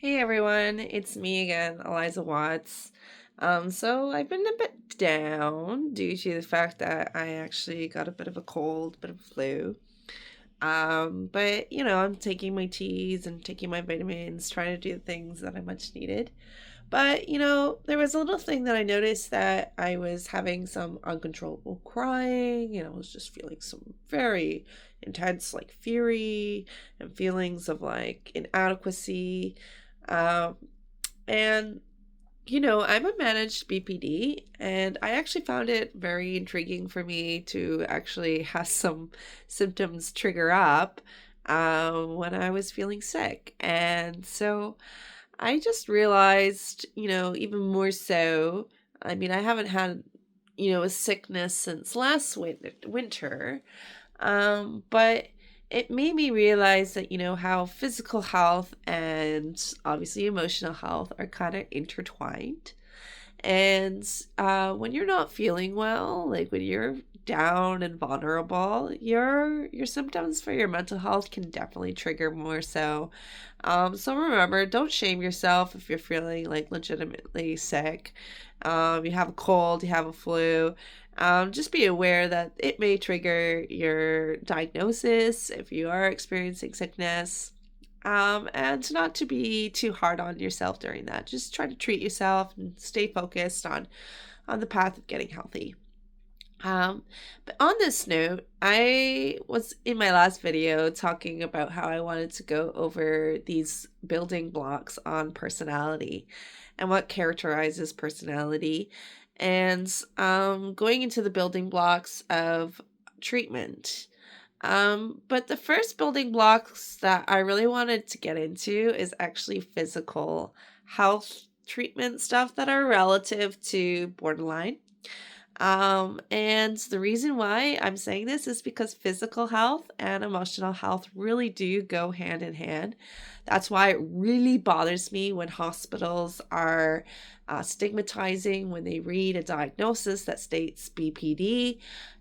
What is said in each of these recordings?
Hey everyone, it's me again, Eliza Watts. So I've been a bit down due to the fact that I actually got a bit of a cold, bit of a flu. But I'm taking my teas and taking my vitamins, trying to do the things that I much needed. But there was a little thing that I noticed that I was having some uncontrollable crying, and I was just feeling some very intense like fury and feelings of like inadequacy. Um, and I'm a managed BPD, and I actually found it very intriguing for me to actually have some symptoms trigger up when I was feeling sick. And so I just realized, even more so. I mean, I haven't had, a sickness since last winter, but it made me realize that, how physical health and obviously emotional health are kind of intertwined. And when you're not feeling well, like when you're down and vulnerable, your symptoms for your mental health can definitely trigger more so. So remember, don't shame yourself if you're feeling like legitimately sick. You have a cold, you have a flu. Just be aware that it may trigger your diagnosis if you are experiencing sickness. And not to be too hard on yourself during that. Just try to treat yourself and stay focused on the path of getting healthy. Um, but on this note, I was in my last video talking about how I wanted to go over these building blocks on personality and what characterizes personality, and going into the building blocks of treatment. But the first building blocks that I really wanted to get into is actually physical health treatment stuff that are relative to borderline. And the reason why I'm saying this is because physical health and emotional health really do go hand in hand. That's why it really bothers me when hospitals are stigmatizing when they read a diagnosis that states BPD.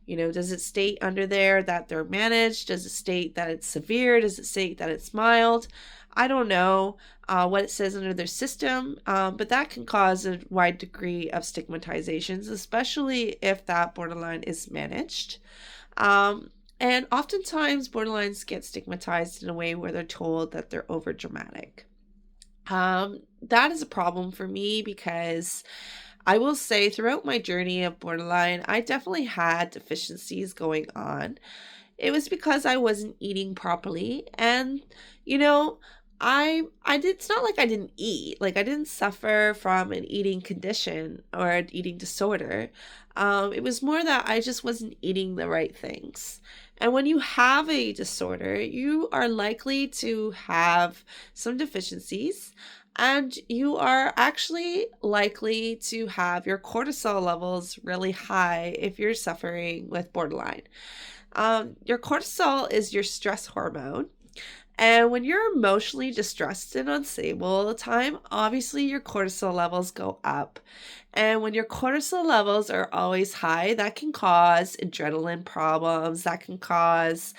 Does it state under there that they're managed? Does it state that it's severe? Does it state that it's mild? I don't know what it says under their system, but that can cause a wide degree of stigmatizations, especially if that borderline is managed. Um, and oftentimes, borderlines get stigmatized in a way where they're told that they're over dramatic. That is a problem for me because I will say throughout my journey of borderline, I definitely had deficiencies going on. It was because I wasn't eating properly, and you know, I did it's not like I didn't eat. Like I didn't suffer from an eating condition or an eating disorder. It was more that I just wasn't eating the right things. And when you have a disorder, you are likely to have some deficiencies, and you are actually likely to have your cortisol levels really high if you're suffering with borderline. Your cortisol is your stress hormone. And when you're emotionally distressed and unstable all the time, obviously your cortisol levels go up. And when your cortisol levels are always high, that can cause adrenaline problems, that can cause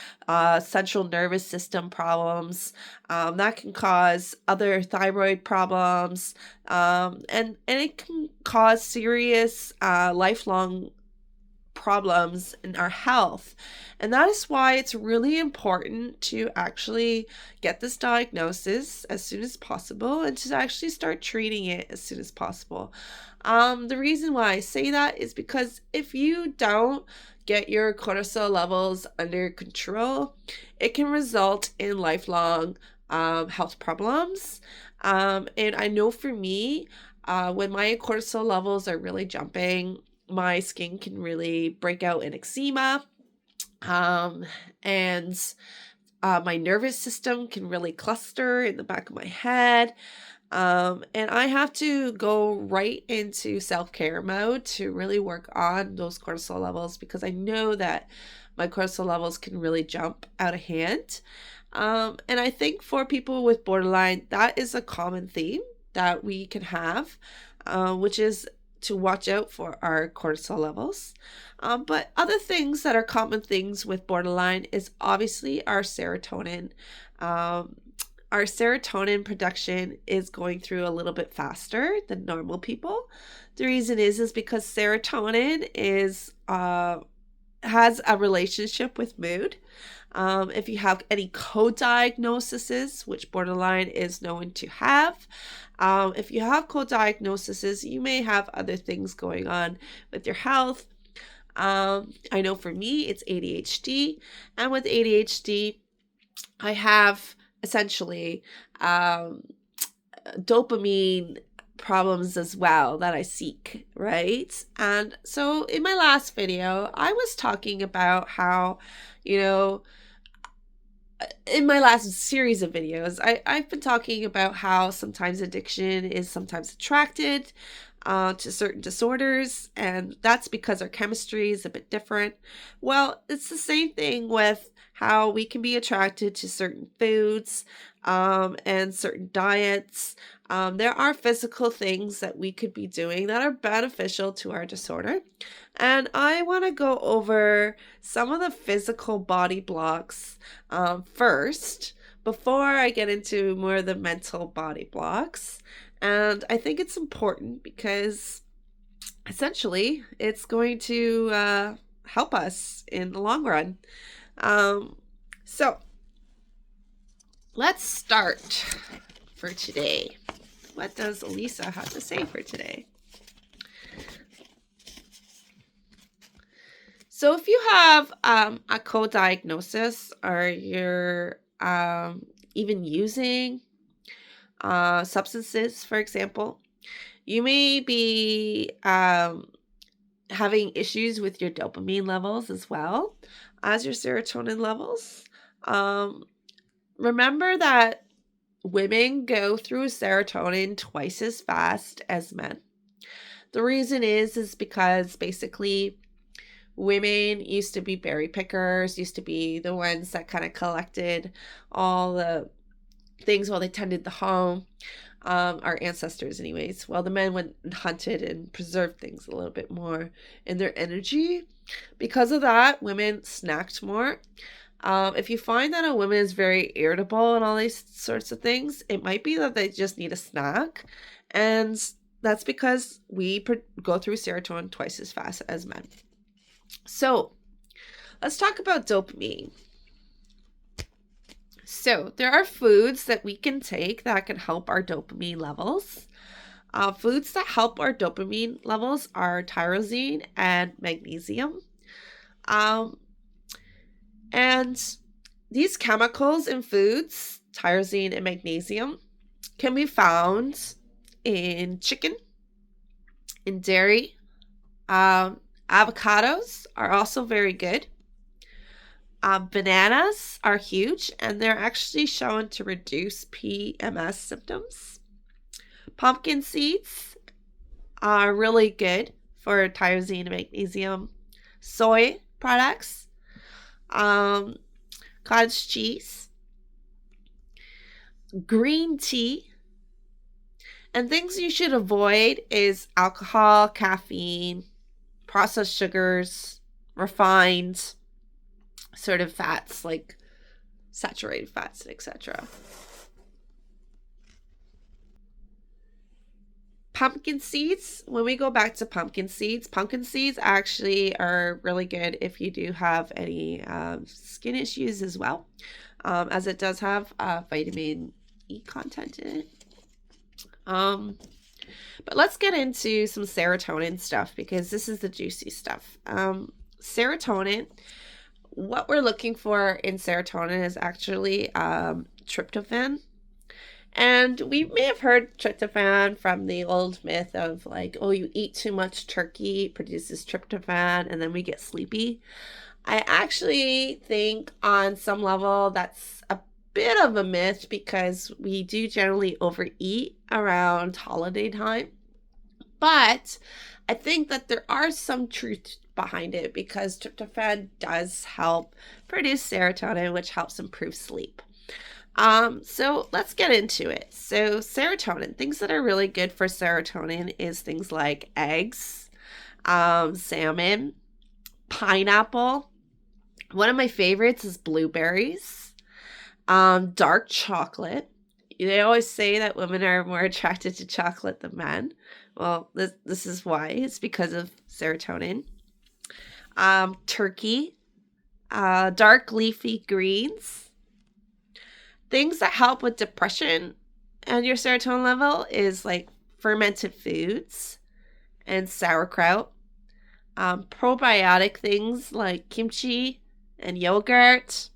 central nervous system problems, that can cause other thyroid problems, and it can cause serious lifelong problems in our health. And that is why it's really important to actually get this diagnosis as soon as possible and to actually start treating it as soon as possible. The reason why I say that is because if you don't get your cortisol levels under control, it can result in lifelong health problems. And I know for me, when my cortisol levels are really jumping, my skin can really break out in eczema. Um, and my nervous system can really cluster in the back of my head. And I have to go right into self-care mode to really work on those cortisol levels because I know that my cortisol levels can really jump out of hand. And I think for people with borderline, that is a common theme that we can have, which is to watch out for our cortisol levels. But other things that are common things with borderline is obviously our serotonin. Um, our serotonin production is going through a little bit faster than normal people. The reason is because serotonin has a relationship with mood. If you have any co-diagnoses, which borderline is known to have, if you have co-diagnoses, you may have other things going on with your health. I know for me, it's ADHD, and with ADHD, I have essentially dopamine problems as well that I seek, right? And so in my last video, I was talking about how, in my last series of videos, I've been talking about how sometimes addiction is sometimes attracted to certain disorders, and that's because our chemistry is a bit different. Well, it's the same thing with how we can be attracted to certain foods and certain diets. There are physical things that we could be doing that are beneficial to our disorder. And I want to go over some of the physical body blocks first before I get into more of the mental body blocks. And I think it's important because essentially it's going to help us in the long run. So let's start for today. What does Elisa have to say for today? So if you have a co-diagnosis, or you're even using substances, for example, you may be having issues with your dopamine levels as well as your serotonin levels. Remember that women go through serotonin twice as fast as men. The reason is because basically women used to be berry pickers, used to be the ones that kind of collected all the things while they tended the home. Our ancestors anyways. Well, the men went and hunted and preserved things a little bit more in their energy. Because of that, women snacked more. If you find that a woman is very irritable and all these sorts of things, it might be that they just need a snack. And that's because we go through serotonin twice as fast as men. So let's talk about dopamine. So there are foods that we can take that can help our dopamine levels. Foods that help our dopamine levels are tyrosine and magnesium. And these chemicals in foods, tyrosine and magnesium, can be found in chicken, in dairy. Avocados are also very good. Bananas are huge, and they're actually shown to reduce PMS symptoms. Pumpkin seeds are really good for tyrosine and magnesium. Soy products, cottage cheese, green tea, and things you should avoid is alcohol, caffeine, processed sugars, refined sort of fats like saturated fats, etc. Pumpkin seeds, when we go back to pumpkin seeds actually are really good if you do have any skin issues as well, as it does have vitamin E content in it. But let's get into some serotonin stuff because this is the juicy stuff. Serotonin, what we're looking for in serotonin is actually tryptophan. And we may have heard tryptophan from the old myth of like, oh, you eat too much turkey, it produces tryptophan, and then we get sleepy. I actually think on some level that's a bit of a myth because we do generally overeat around holiday time. But I think that there are some truth behind it because tryptophan does help produce serotonin, which helps improve sleep. So let's get into it. So serotonin, things that are really good for serotonin is things like eggs, salmon, pineapple. One of my favorites is blueberries, dark chocolate, They always say that women are more attracted to chocolate than men. Well, this is why. It's because of serotonin. Turkey, dark leafy greens. Things that help with depression and your serotonin level is like fermented foods and sauerkraut. Probiotic things like kimchi and yogurt.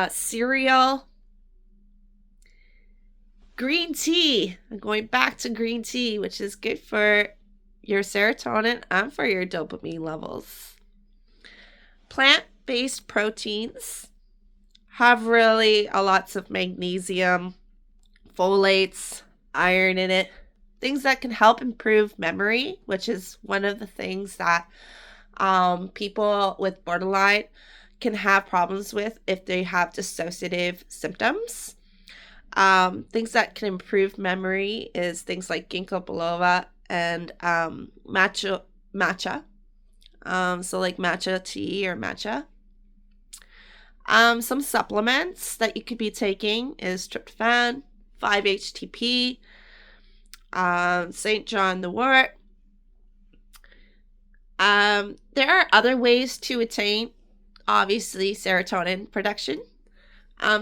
Cereal. Green tea. I'm going back to green tea, which is good for your serotonin and for your dopamine levels. Plant-based proteins have really lots of magnesium, folates, iron in it. Things that can help improve memory, which is one of the things that people with borderline can have problems with if they have dissociative symptoms. Things that can improve memory is things like ginkgo biloba and matcha. So like matcha tea or matcha. Some supplements that you could be taking is tryptophan, 5-HTP, St. John the wort. There are other ways to attain, obviously, serotonin production.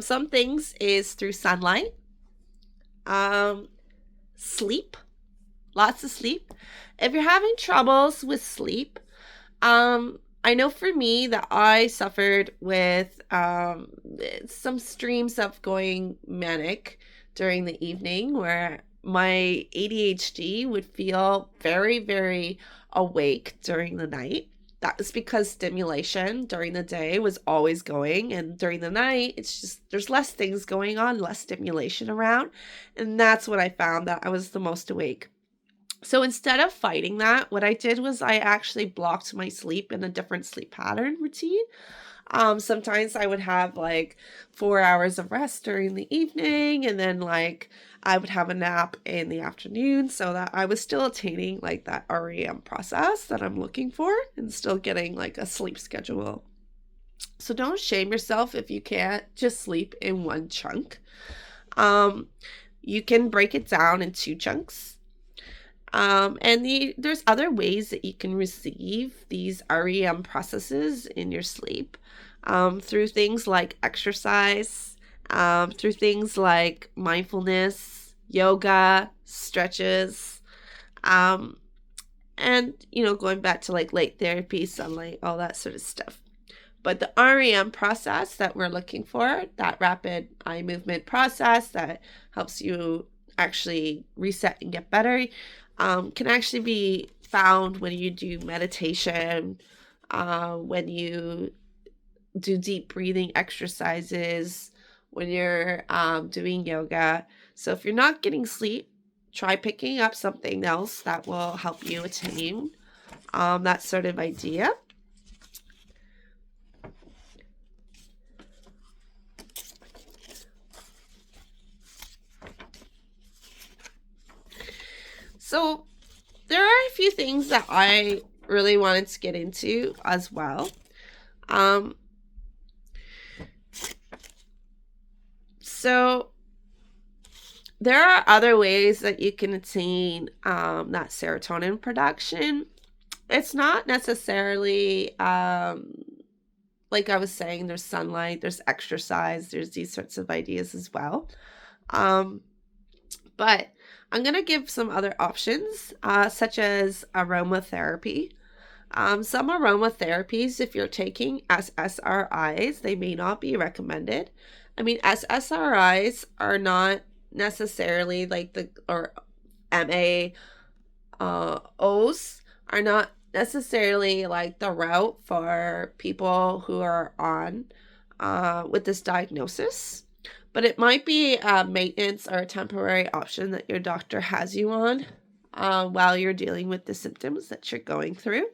Some things is through sunlight. Sleep. Lots of sleep. If you're having troubles with sleep, I know for me that I suffered with some streams of going manic during the evening where my ADHD would feel very, very awake during the night. That is because stimulation during the day was always going, and during the night, it's just there's less things going on, less stimulation around, and that's when I found that I was the most awake. So instead of fighting that, what I did was I actually blocked my sleep in a different sleep pattern routine. Sometimes I would have like 4 hours of rest during the evening, and then like I would have a nap in the afternoon so that I was still attaining like that REM process that I'm looking for and still getting like a sleep schedule. So don't shame yourself if you can't just sleep in one chunk. You can break it down in 2 chunks. There's other ways that you can receive these REM processes in your sleep, through things like exercise, through things like mindfulness, yoga, stretches, and, going back to like light therapy, sunlight, all that sort of stuff. But the REM process that we're looking for, that rapid eye movement process that helps you actually reset and get better, can actually be found when you do meditation, when you do deep breathing exercises, when you're doing yoga. So if you're not getting sleep, try picking up something else that will help you attain that sort of idea. So there are a few things that I really wanted to get into as well. So there are other ways that you can attain that serotonin production. It's not necessarily like I was saying, there's sunlight, there's exercise, there's these sorts of ideas as well. But I'm going to give some other options, such as aromatherapy. Some aromatherapies, if you're taking SSRIs, they may not be recommended. I mean, SSRIs are not necessarily like MAOs are not necessarily like the route for people who are on with this diagnosis. But it might be a maintenance or a temporary option that your doctor has you on while you're dealing with the symptoms that you're going through.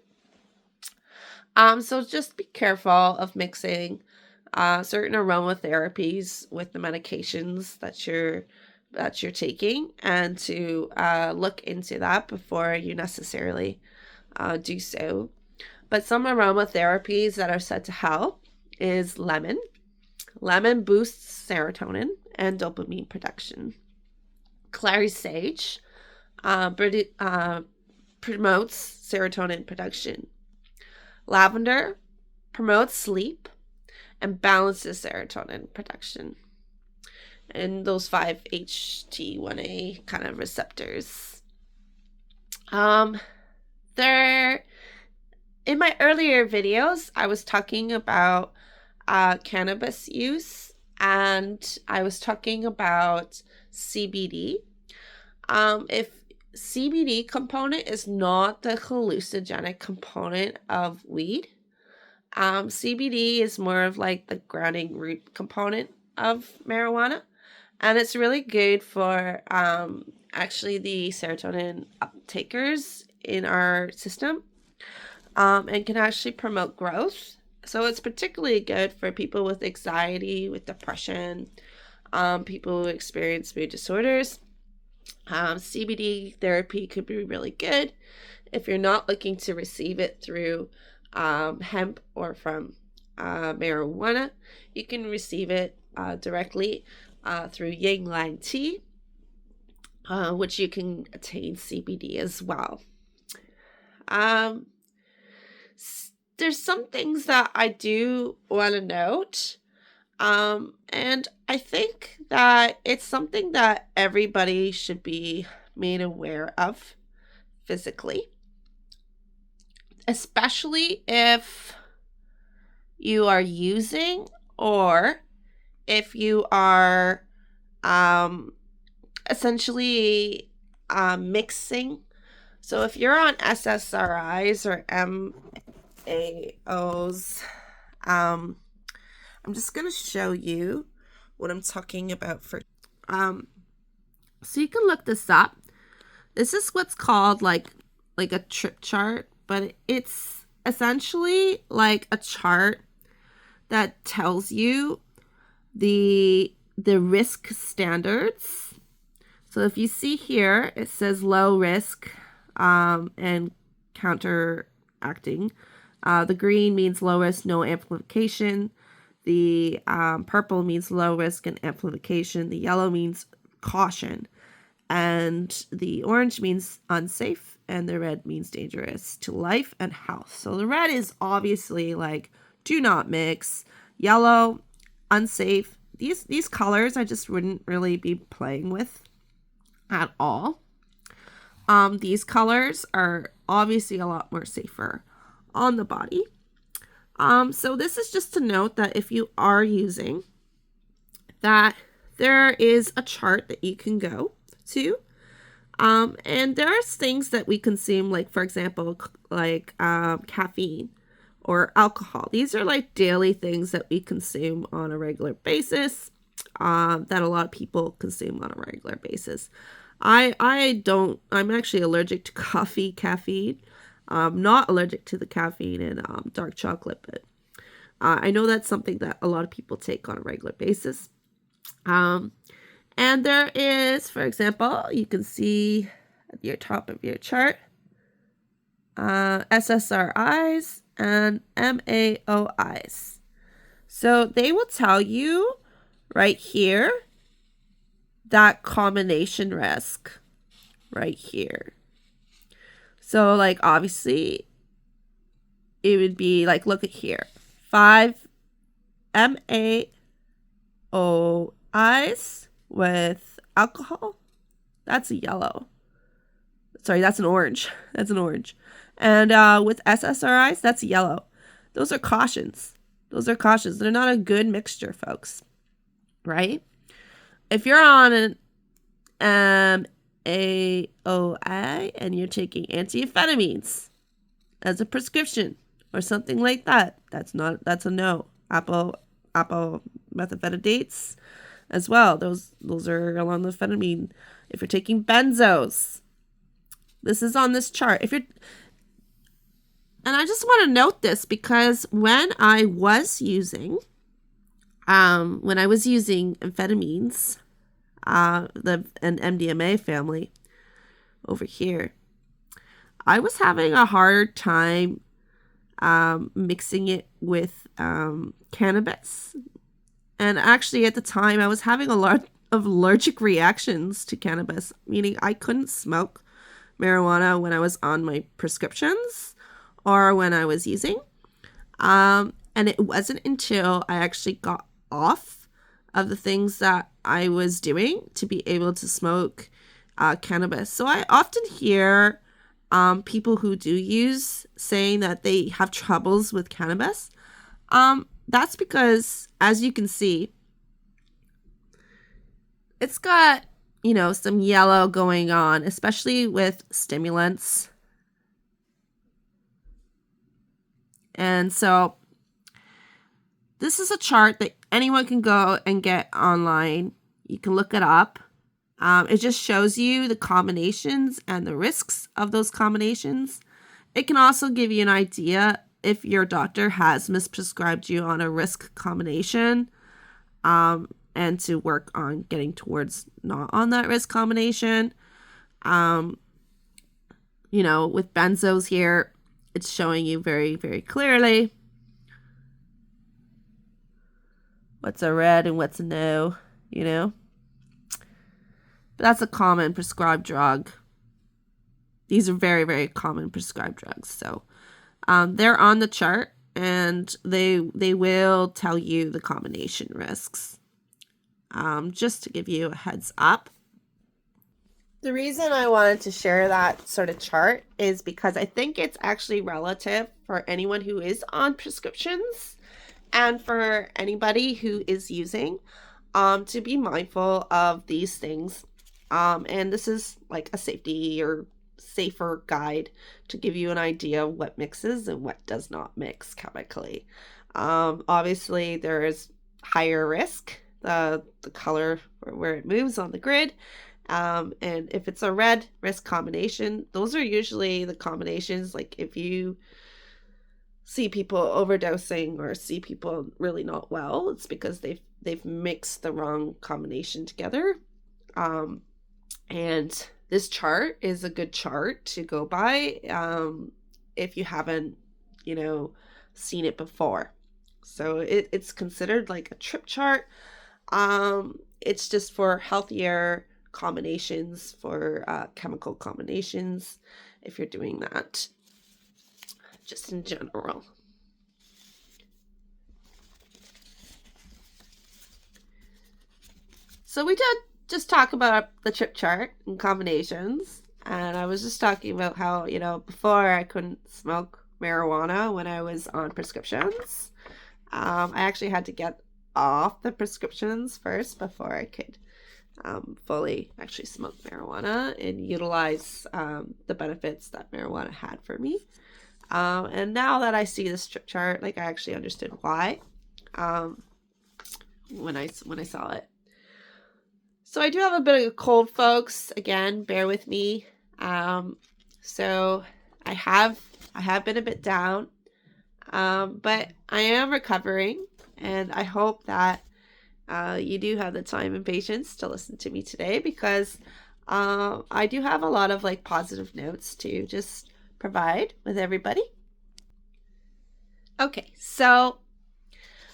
So just be careful of mixing certain aromatherapies with the medications that you're taking, and to look into that before you necessarily do so. But some aromatherapies that are said to help is lemon. Lemon boosts serotonin and dopamine production. Clary sage promotes serotonin production. Lavender promotes sleep and balances serotonin production. And those 5-HT1A kind of receptors. There, in my earlier videos, I was talking about cannabis use, and I was talking about CBD. If CBD component is not the hallucinogenic component of weed, CBD is more of like the grounding root component of marijuana, and it's really good for actually the serotonin uptakers in our system, and can actually promote growth. So it's particularly good for people with anxiety, with depression, people who experience mood disorders. CBD therapy could be really good if you're not looking to receive it through hemp or from marijuana. You can receive it directly through Ying Lang tea, which you can attain CBD as well. There's some things that I do want to note, and I think that it's something that everybody should be made aware of physically, especially if you are using or if you are essentially mixing. So if you're on SSRIs or MAOs, I'm just going to show you what I'm talking about for so you can look this up. This is what's called like a trip chart, but it's essentially like a chart that tells you the risk standards. So if you see here, it says low risk and counteracting. The green means low risk, no amplification. The purple means low risk and amplification. The yellow means caution. And the orange means unsafe. And the red means dangerous to life and health. So the red is obviously like, do not mix. Yellow, unsafe. These colors I just wouldn't really be playing with at all. These colors are obviously a lot more safer on the body. So this is just to note that if you are using, that there is a chart that you can go to. And there are things that we consume, like, for example, like caffeine or alcohol. I'm like daily things that we consume on a regular basis, that a lot of people consume on a regular basis. I'm actually allergic to caffeine. Not allergic to the caffeine in dark chocolate, but I know that's something that a lot of people take on a regular basis. And there is, for example, you can see at your top of your chart, SSRIs and MAOIs. So they will tell you right here that combination risk right here. So like obviously it would be like, look at here, 5 MAOIs with alcohol. That's a yellow. Sorry, that's an orange. That's an orange. And with SSRIs, that's yellow. Those are cautions. They're not a good mixture, folks. Right? If you're on an MAOI and you're taking antiamphetamines as a prescription or something like that, that's a no. Apple methylphenidates as well. Those are along the amphetamine. If you're taking benzos, this is on this chart. And I just want to note this because when I was using amphetamines, an MDMA family over here, I was having a hard time mixing it with cannabis And actually, at the time, I was having a lot of allergic reactions to cannabis, meaning I couldn't smoke marijuana when I was on my prescriptions or when I was using. And it wasn't until I actually got off of the things that I was doing to be able to smoke cannabis. So I often hear people who do use saying that they have troubles with cannabis. That's because, as you can see, it's got, you know, some yellow going on, especially with stimulants. And so this is a chart that anyone can go and get online. You can look it up. It just shows you the combinations and the risks of those combinations. It can also give you an idea if your doctor has misprescribed you on a risk combination, and to work on getting towards not on that risk combination. You know, with benzos here, it's showing you very, very clearly what's a red and what's a no, you know. But that's a common prescribed drug. These are very, very common prescribed drugs. So they're on the chart, and they will tell you the combination risks. Just to give you a heads up. The reason I wanted to share that sort of chart is because I think it's actually relative for anyone who is on prescriptions and for anybody who is using, to be mindful of these things. And this is like a safety or safer guide to give you an idea of what mixes and what does not mix chemically. Obviously, there is higher risk, the color where it moves on the grid. And if it's a red risk combination, those are usually the combinations. Like if you see people overdosing or see people really not well, it's because they've mixed the wrong combination together. And this chart is a good chart to go by if you haven't, you know, seen it before. So it's considered like a trip chart. It's just for healthier combinations, for chemical combinations, if you're doing that, just in general. So we did just talk about the trip chart and combinations, and I was just talking about how, you know, before I couldn't smoke marijuana when I was on prescriptions. I actually had to get off the prescriptions first before I could fully actually smoke marijuana and utilize the benefits that marijuana had for me. And now that I see this trip chart, like I actually understood why when I saw it. So I do have a bit of a cold, folks. Again, bear with me. So I have been a bit down, but I am recovering, and I hope that you do have the time and patience to listen to me today, because I do have a lot of like positive notes to just provide with everybody. Okay, so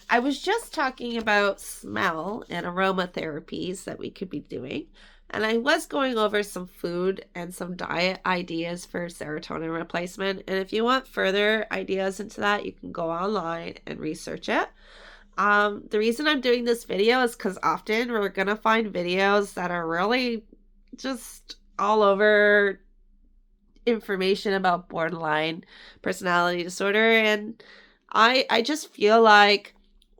I was just talking about smell and aromatherapies that we could be doing, and I was going over some food and some diet ideas for serotonin replacement. And if you want further ideas into that, you can go online and research it. The reason I'm doing this video is because often we're gonna find videos that are really just all over information about borderline personality disorder, and I just feel like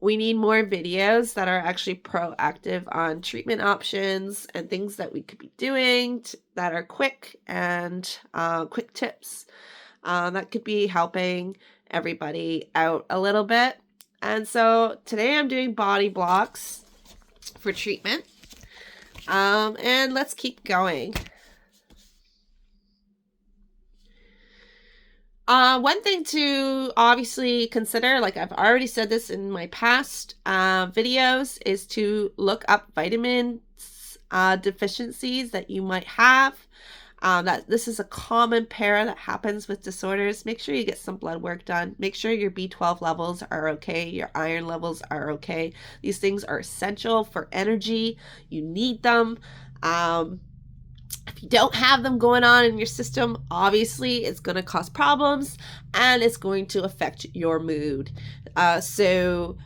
we need more videos that are actually proactive on treatment options and things that we could be doing that are quick and quick tips that could be helping everybody out a little bit. And so today I'm doing body blocks for treatment. And let's keep going. One thing to obviously consider, like I've already said this in my past videos, is to look up vitamins deficiencies that you might have. That this is a common pair that happens with disorders. Make sure you get some blood work done. Make sure your B12 levels are okay, your iron levels are okay. These things are essential for energy. You need them. If you don't have them going on in your system, obviously it's going to cause problems and it's going to affect your mood. So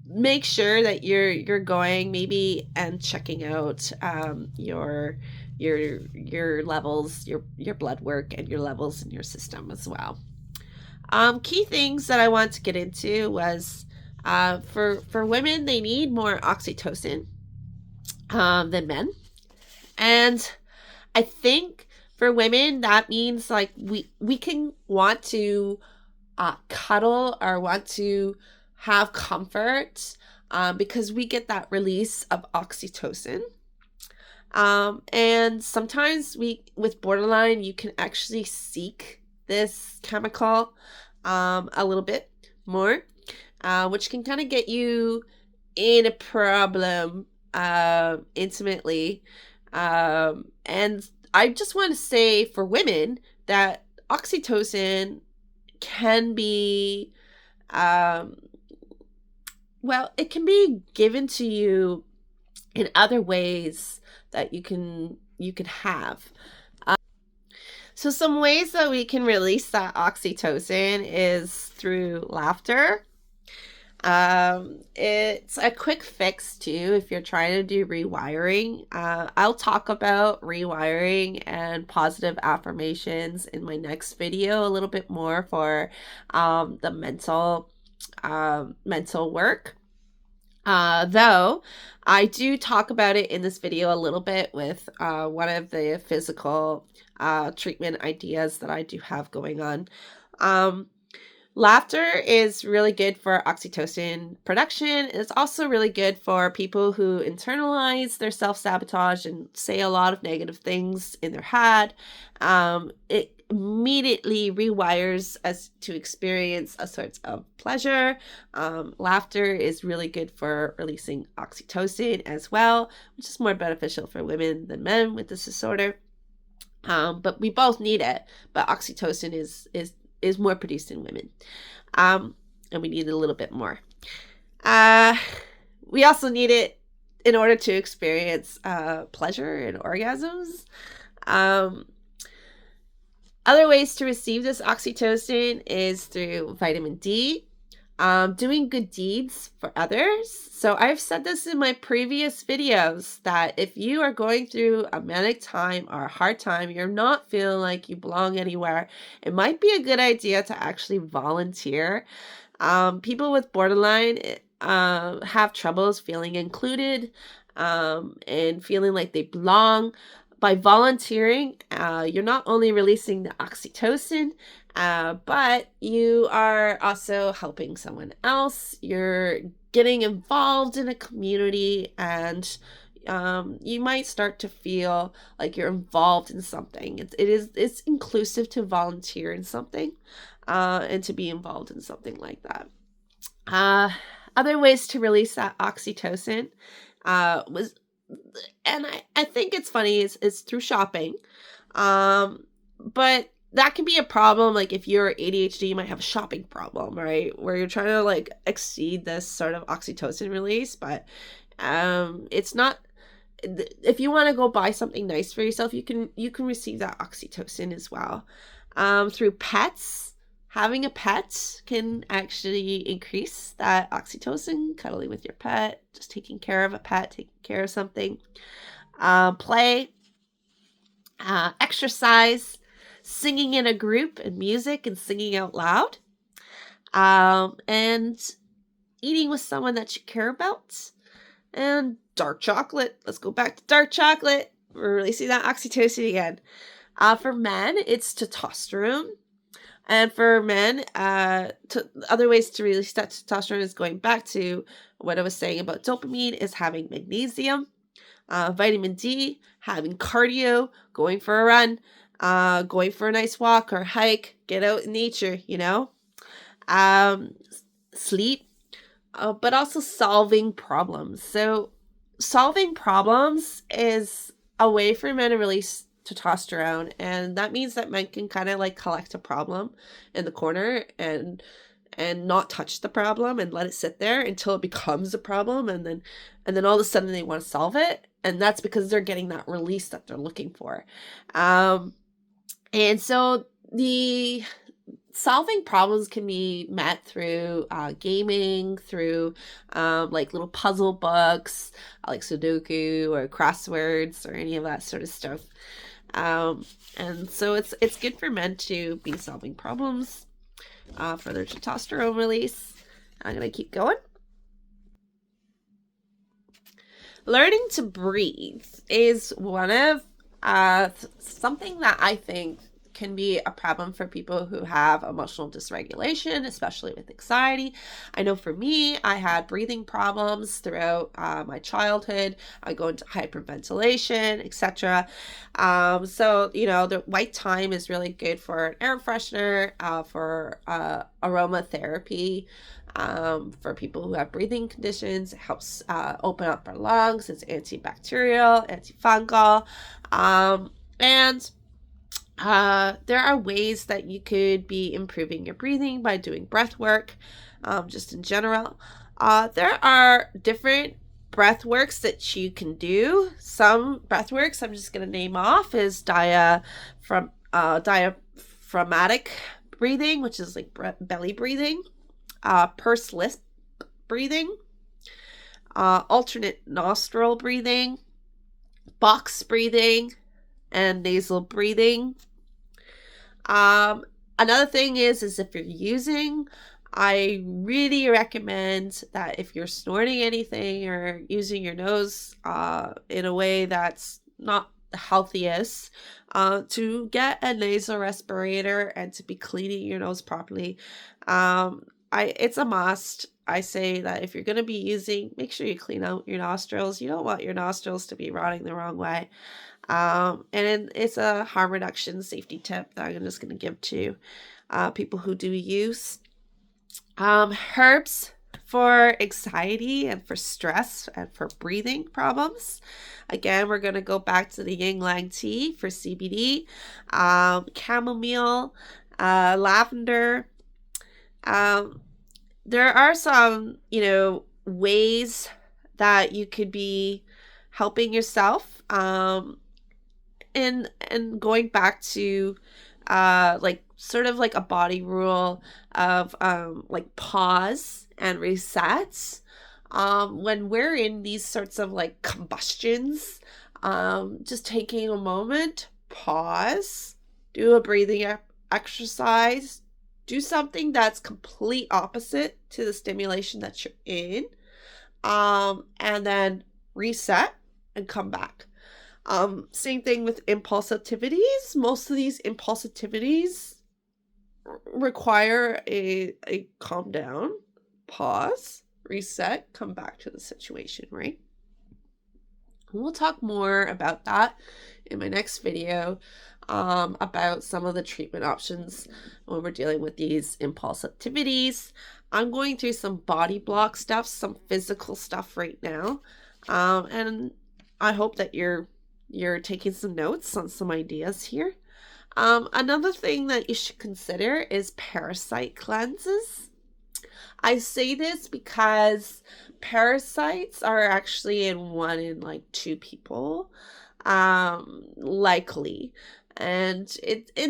make sure that you're going maybe and checking out your levels, your blood work, and your levels in your system as well. Key things that I want to get into was for women, they need more oxytocin than men, and I think for women that means like we can want to cuddle or want to have comfort because we get that release of oxytocin. And sometimes with borderline, you can actually seek this chemical a little bit more, which can kind of get you in a problem intimately. And I just want to say for women that oxytocin can be, it can be given to you in other ways that you can have. So some ways that we can release that oxytocin is through laughter. It's a quick fix too if you're trying to do rewiring. I'll talk about rewiring and positive affirmations in my next video a little bit more for the mental work. Though I do talk about it in this video a little bit with one of the physical treatment ideas that I do have going on. Laughter is really good for oxytocin production. It's also really good for people who internalize their self-sabotage and say a lot of negative things in their head. It immediately rewires us to experience a sort of pleasure. Laughter is really good for releasing oxytocin as well, which is more beneficial for women than men with this disorder. But we both need it, but oxytocin is more produced in women. And we need it a little bit more. We also need it in order to experience pleasure and orgasms. Other ways to receive this oxytocin is through vitamin D, doing good deeds for others. So I've said this in my previous videos that if you are going through a manic time or a hard time, you're not feeling like you belong anywhere, it might be a good idea to actually volunteer. People with borderline have troubles feeling included and feeling like they belong. By volunteering, you're not only releasing the oxytocin, but you are also helping someone else. You're getting involved in a community, and you might start to feel like you're involved in something. It's inclusive to volunteer in something and to be involved in something like that. Other ways to release that oxytocin was, and I think it's funny, is through shopping. But that can be a problem. Like if you're ADHD, you might have a shopping problem, right? Where you're trying to like exceed this sort of oxytocin release, but it's not. If you want to go buy something nice for yourself, you can receive that oxytocin as well. Through pets. Having a pet can actually increase that oxytocin, cuddling with your pet, just taking care of a pet, taking care of something. Play, exercise, singing in a group and music and singing out loud, and eating with someone that you care about. And dark chocolate. Let's go back to dark chocolate. We're releasing that oxytocin again. For men, it's testosterone. And for men, other ways to release that testosterone is going back to what I was saying about dopamine, is having magnesium, vitamin D, having cardio, going for a run, going for a nice walk or hike, get out in nature, sleep, but also solving problems. So solving problems is a way for men to release testosterone, and that means that men can kind of like collect a problem in the corner and not touch the problem and let it sit there until it becomes a problem, and then all of a sudden they want to solve it, and that's because they're getting that release that they're looking for. And so the solving problems can be met through gaming, through like little puzzle books, like Sudoku or crosswords or any of that sort of stuff. And so it's good for men to be solving problems for their testosterone release. I'm gonna keep going. Learning to breathe is one of something that I think can be a problem for people who have emotional dysregulation, especially with anxiety. I know for me, I had breathing problems throughout my childhood. I go into hyperventilation, etc. So, the white thyme is really good for an air freshener, for aromatherapy. For people who have breathing conditions, it helps open up our lungs. It's antibacterial, antifungal, and there are ways that you could be improving your breathing by doing breath work, just in general. There are different breath works that you can do. Some breath works I'm just going to name off is diaphragmatic breathing, which is like belly breathing, pursed lip breathing, alternate nostril breathing, box breathing, and nasal breathing. Another thing is if you're using, I really recommend that if you're snorting anything or using your nose in a way that's not the healthiest, to get a nasal respirator and to be cleaning your nose properly. It's a must. I say that if you're going to be using, make sure you clean out your nostrils. You don't want your nostrils to be rotting the wrong way. And it's a harm reduction safety tip that I'm just going to give to people who do use. Herbs for anxiety and for stress and for breathing problems. Again, we're going to go back to the Ylang Ylang tea for CBD, chamomile, lavender. There are some, ways that you could be helping yourself. And going back to like sort of like a body rule of like pause and resets. When we're in these sorts of like combustions, just taking a moment, pause, do a breathing exercise, do something that's complete opposite to the stimulation that you're in, and then reset and come back. Same thing with impulsivities. Most of these impulsivities require a calm down, pause, reset, come back to the situation, right? We'll talk more about that in my next video, about some of the treatment options when we're dealing with these impulsivities. I'm going through some body block stuff, some physical stuff right now, and I hope that you're taking some notes on some ideas here. Another thing that you should consider is parasite cleanses. I say this because parasites are actually in 1 in like 2 people, likely. And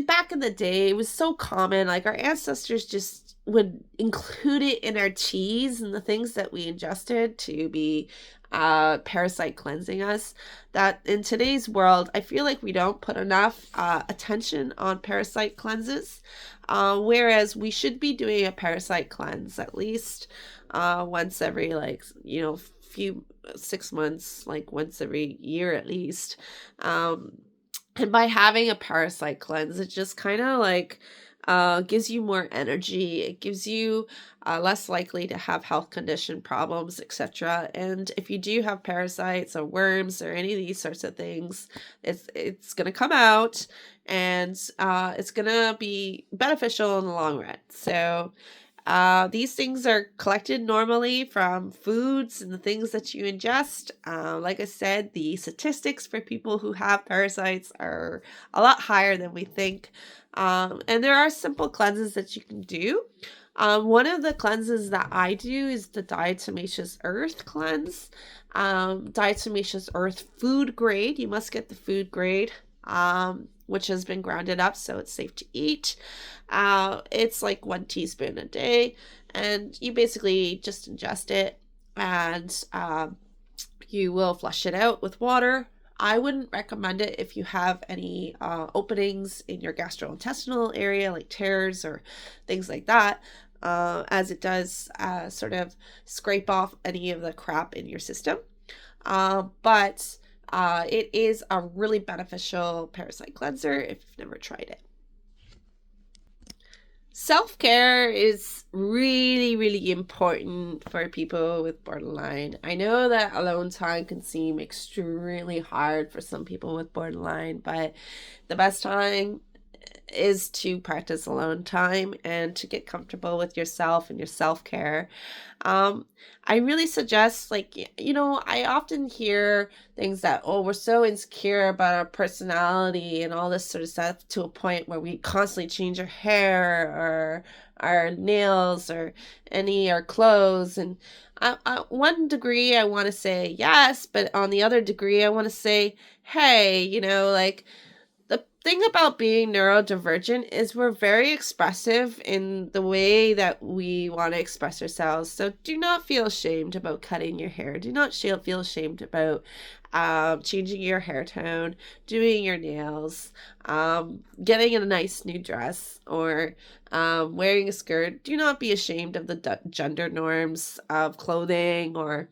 back in the day, it was so common, like our ancestors just would include it in our teas and the things that we ingested to be parasite cleansing us, that in today's world, I feel like we don't put enough attention on parasite cleanses, whereas we should be doing a parasite cleanse at least once every 6 months, like once every year at least. And by having a parasite cleanse, it just kind of like gives you more energy. It gives you less likely to have health condition problems, etc. And if you do have parasites or worms or any of these sorts of things, it's going to come out, and it's going to be beneficial in the long run. So These things are collected normally from foods and the things that you ingest. Like I said, the statistics for people who have parasites are a lot higher than we think. And there are simple cleanses that you can do. One of the cleanses that I do is the Diatomaceous Earth cleanse. Diatomaceous Earth food grade. You must get the food grade, which has been grounded up so it's safe to eat. It's like 1 teaspoon a day, and you basically just ingest it, and you will flush it out with water. I wouldn't recommend it if you have any openings in your gastrointestinal area, like tears or things like that, as it does sort of scrape off any of the crap in your system. But it is a really beneficial parasite cleanser if you've never tried it. Self-care is really, really important for people with borderline. I know that alone time can seem extremely hard for some people with borderline, but the best time is to practice alone time and to get comfortable with yourself and your self-care. I really suggest, like, I often hear things that, oh, we're so insecure about our personality and all this sort of stuff to a point where we constantly change our hair or our nails or our clothes. And one degree, I want to say yes, but on the other degree, I want to say, hey, like, the thing about being neurodivergent is we're very expressive in the way that we want to express ourselves. So do not feel ashamed about cutting your hair. Do not feel ashamed about changing your hair tone, doing your nails, getting a nice new dress, or wearing a skirt. Do not be ashamed of the gender norms of clothing or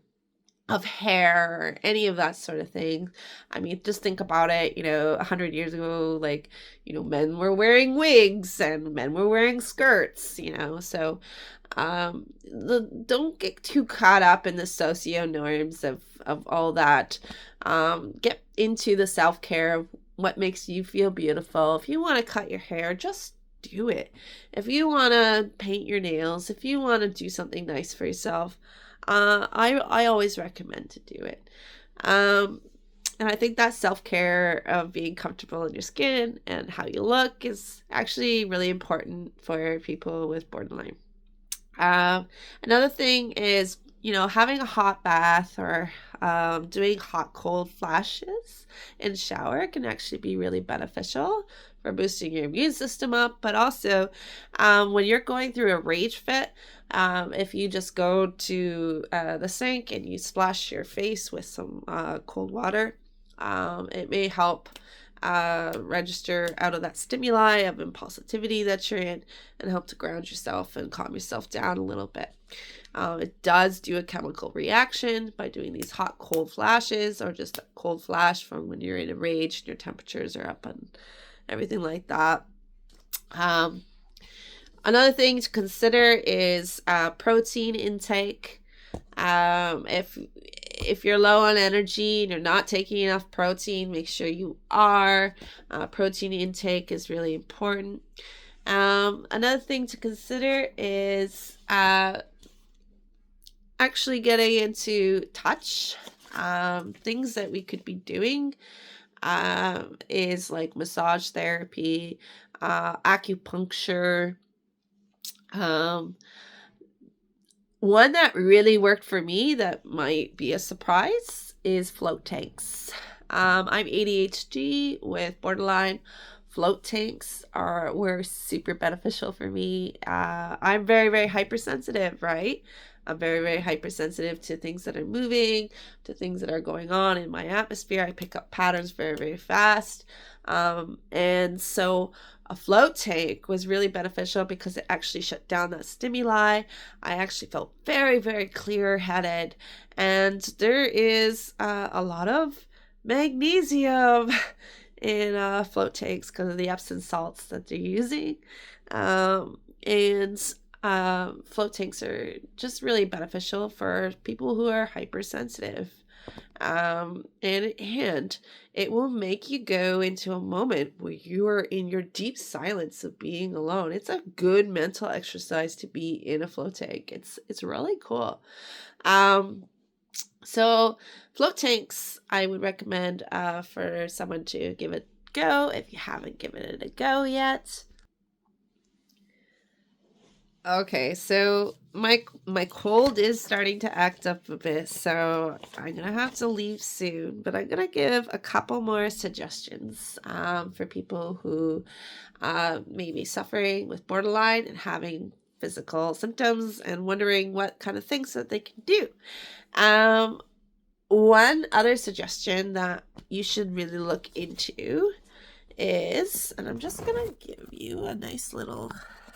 of hair or any of that sort of thing. I mean, just think about it, 100 years ago, like, men were wearing wigs and men were wearing skirts, so don't get too caught up in the socio norms of all that. Get into the self-care of what makes you feel beautiful. If you want to cut your hair, just do it. If you want to paint your nails, if you want to do something nice for yourself, I always recommend to do it. And I think that self-care of being comfortable in your skin and how you look is actually really important for people with borderline. Another thing is, having a hot bath or doing hot cold flashes in the shower can actually be really beneficial for boosting your immune system up. But also, when you're going through a rage fit, if you just go to the sink and you splash your face with some cold water, it may help register out of that stimuli of impulsivity that you're in and help to ground yourself and calm yourself down a little bit. It does do a chemical reaction by doing these hot cold flashes, or just a cold flash from when you're in a rage and your temperatures are up and everything like that. Another thing to consider is protein intake. If you're low on energy and you're not taking enough protein, make sure you are. Protein intake is really important. Another thing to consider is actually getting into touch. Things that we could be doing is like massage therapy, acupuncture. One that really worked for me that might be a surprise is float tanks. I'm ADHD with borderline. Float tanks were super beneficial for me. I'm very, very hypersensitive, right? I'm very, very hypersensitive to things that are moving, to things that are going on in my atmosphere. I pick up patterns very, very fast. And so a float tank was really beneficial because it actually shut down that stimuli. I actually felt very, very clear-headed. And there is a lot of magnesium in float tanks because of the Epsom salts that they're using. And float tanks are just really beneficial for people who are hypersensitive. and it will make you go into a moment where you are in your deep silence of being alone. It's a good mental exercise to be in a float tank. It's really cool. Um, so float tanks, I would recommend for someone to give it a go if you haven't given it a go yet. Okay, so my cold is starting to act up a bit, so I'm gonna have to leave soon. But I'm gonna give a couple more suggestions for people who may be suffering with borderline and having physical symptoms and wondering what kind of things that they can do. Um, One other suggestion that you should really look into is, and I'm just gonna give you a nice little